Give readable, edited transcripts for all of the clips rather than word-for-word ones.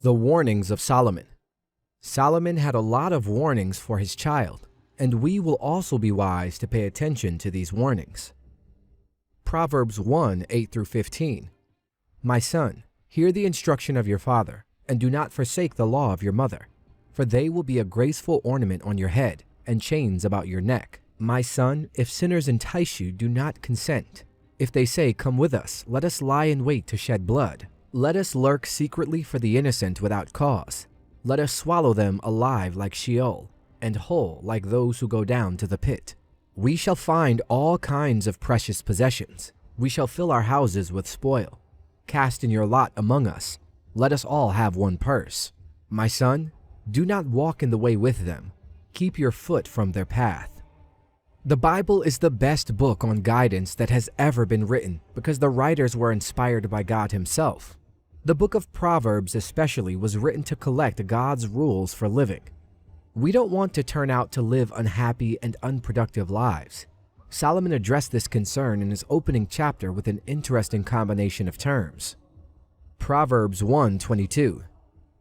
The warnings of Solomon. Solomon had a lot of warnings for his child, and we will also be wise to pay attention to these warnings. Proverbs 1, 8 through 15. My son, hear the instruction of your father, and do not forsake the law of your mother, for they will be a graceful ornament on your head and chains about your neck. My son, if sinners entice you, do not consent. If they say, come with us, let us lie in wait to shed blood. Let us lurk secretly for the innocent without cause. Let us swallow them alive like Sheol, and whole like those who go down to the pit. We shall find all kinds of precious possessions. We shall fill our houses with spoil. Cast in your lot among us. Let us all have one purse. My son, do not walk in the way with them. Keep your foot from their path. The Bible is the best book on guidance that has ever been written because the writers were inspired by God Himself. The Book of Proverbs especially was written to collect God's rules for living. We don't want to turn out to live unhappy and unproductive lives. Solomon addressed this concern in his opening chapter with an interesting combination of terms. Proverbs 1:22.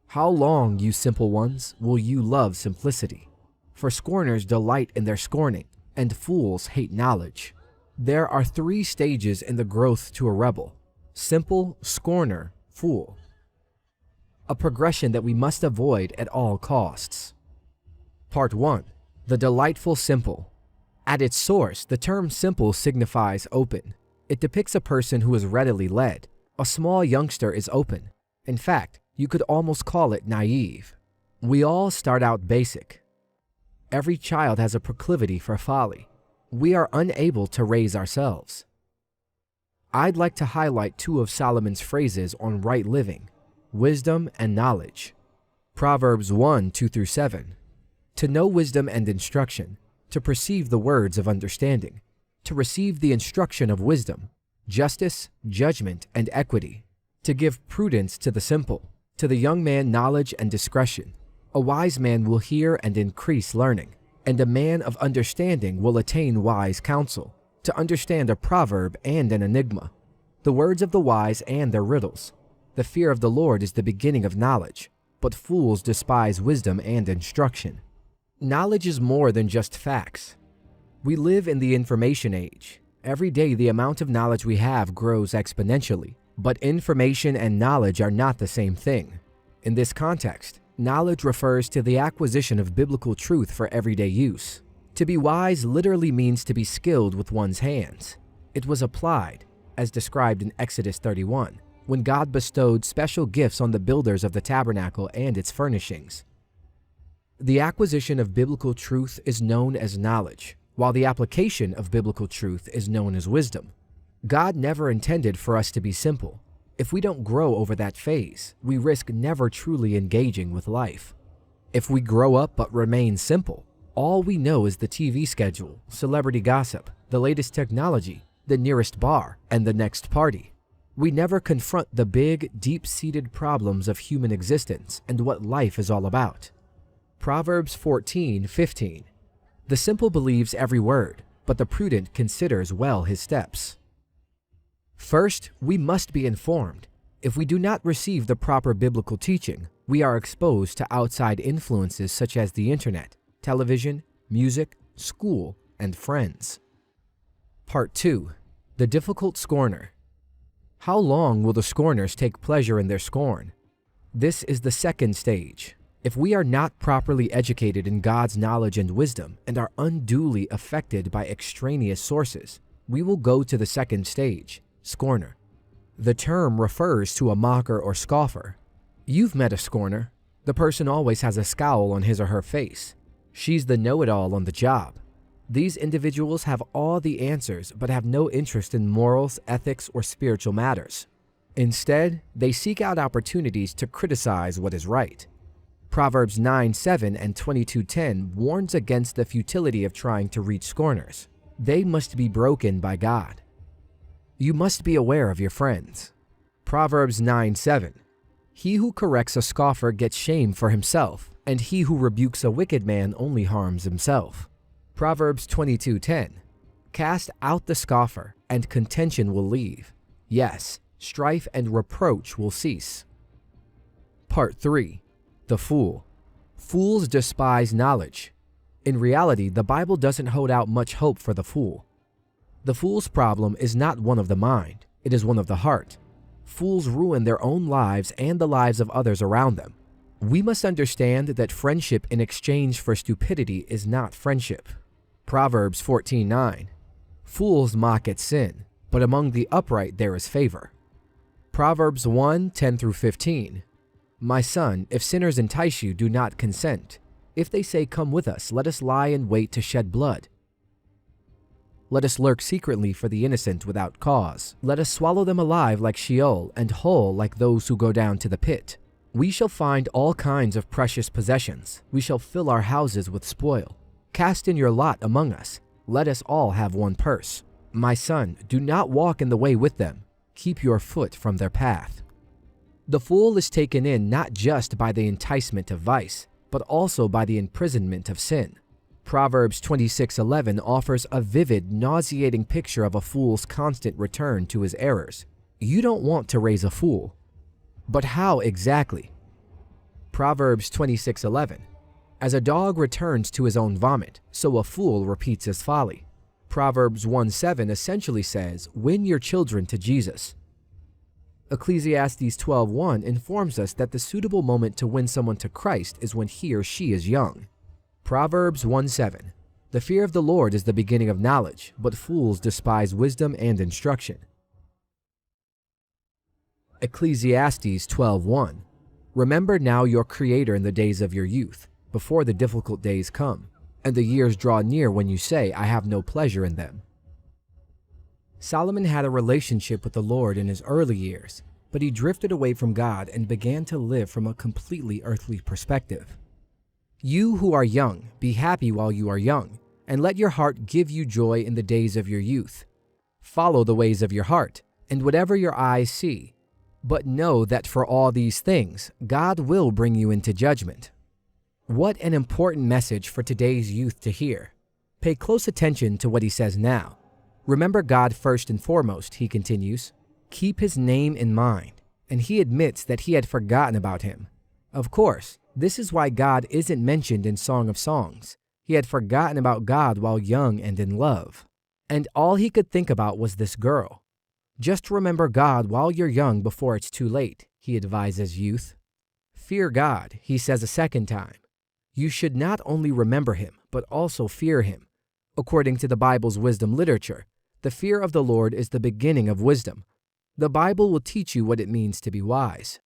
How long, you simple ones, will you love simplicity? For scorners delight in their scorning, and fools hate knowledge. There are 3 stages in the growth to a rebel: simple, scorner, fool. A progression that we must avoid at all costs. Part 1. The delightful simple. At its source, the term simple signifies open. It depicts a person who is readily led. A small youngster is open. In fact, you could almost call it naive. We all start out basic. Every child has a proclivity for folly. We are unable to raise ourselves. I'd like to highlight 2 of Solomon's phrases on right living: wisdom and knowledge. Proverbs 1, 2 through 7. To know wisdom and instruction, to perceive the words of understanding, to receive the instruction of wisdom, justice, judgment, and equity, to give prudence to the simple, to the young man knowledge and discretion. A wise man will hear and increase learning, and a man of understanding will attain wise counsel, to understand a proverb and an enigma, the words of the wise and their riddles. The fear of the Lord is the beginning of knowledge, but fools despise wisdom and instruction. Knowledge is more than just facts. We live in the information age. Every day the amount of knowledge we have grows exponentially, but information and knowledge are not the same thing. In this context, knowledge refers to the acquisition of biblical truth for everyday use. To be wise literally means to be skilled with one's hands. It was applied, as described in Exodus 31, when God bestowed special gifts on the builders of the tabernacle and its furnishings. The acquisition of biblical truth is known as knowledge, while the application of biblical truth is known as wisdom. God never intended for us to be simple. If we don't grow over that phase, we risk never truly engaging with life. If we grow up but remain simple, all we know is the TV schedule, celebrity gossip, the latest technology, the nearest bar, and the next party. We never confront the big, deep-seated problems of human existence and what life is all about. Proverbs 14:15. The simple believes every word, but the prudent considers well his steps. First, we must be informed. If we do not receive the proper biblical teaching, we are exposed to outside influences such as the internet, television, music, school, and friends. Part 2. The difficult scorner. How long will the scorners take pleasure in their scorn? This is the second stage. If we are not properly educated in God's knowledge and wisdom and are unduly affected by extraneous sources, we will go to the second stage, scorner. The term refers to a mocker or scoffer. You've met a scorner. The person always has a scowl on his or her face. She's the know-it-all on the job. These individuals have all the answers but have no interest in morals, ethics, or spiritual matters. Instead, they seek out opportunities to criticize what is right. Proverbs 9:7 and 22:10 warns against the futility of trying to reach scorners. They must be broken by God. You must be aware of your friends. Proverbs 9:7. He who corrects a scoffer gets shame for himself, and he who rebukes a wicked man only harms himself. Proverbs 22:10. Cast out the scoffer, and contention will leave. Yes, strife and reproach will cease. Part 3. The Fool. Fools despise knowledge. In reality, the Bible doesn't hold out much hope for the fool. The fool's problem is not one of the mind, it is one of the heart. Fools ruin their own lives and the lives of others around them. We must understand that friendship in exchange for stupidity is not friendship. Proverbs 14:9. Fools mock at sin, but among the upright there is favor. Proverbs 1:10-15. My son, if sinners entice you, do not consent. If they say, come with us, let us lie in wait to shed blood. Let us lurk secretly for the innocent without cause. Let us swallow them alive like Sheol, and whole like those who go down to the pit. We shall find all kinds of precious possessions. We shall fill our houses with spoil. Cast in your lot among us. Let us all have one purse. My son, do not walk in the way with them. Keep your foot from their path. The fool is taken in not just by the enticement of vice, but also by the imprisonment of sin. Proverbs 26:11 offers a vivid, nauseating picture of a fool's constant return to his errors. You don't want to raise a fool. But how exactly? Proverbs 26:11. As a dog returns to his own vomit, so a fool repeats his folly. Proverbs 1:7 essentially says, win your children to Jesus. Ecclesiastes 12:1 informs us that the suitable moment to win someone to Christ is when he or she is young. Proverbs 1:7. The fear of the Lord is the beginning of knowledge, but fools despise wisdom and instruction. Ecclesiastes 12:1. Remember now your Creator in the days of your youth, before the difficult days come, and the years draw near when you say, I have no pleasure in them. Solomon had a relationship with the Lord in his early years, but he drifted away from God and began to live from a completely earthly perspective. You who are young, be happy while you are young, and let your heart give you joy in the days of your youth. Follow the ways of your heart, and whatever your eyes see. But know that for all these things, God will bring you into judgment. What an important message for today's youth to hear. Pay close attention to what he says now. Remember God first and foremost, he continues. Keep his name in mind, and he admits that he had forgotten about him. Of course, this is why God isn't mentioned in Song of Songs. He had forgotten about God while young and in love. And all he could think about was this girl. Just remember God while you're young before it's too late, he advises youth. Fear God, he says a second time. You should not only remember him, but also fear him. According to the Bible's wisdom literature, the fear of the Lord is the beginning of wisdom. The Bible will teach you what it means to be wise.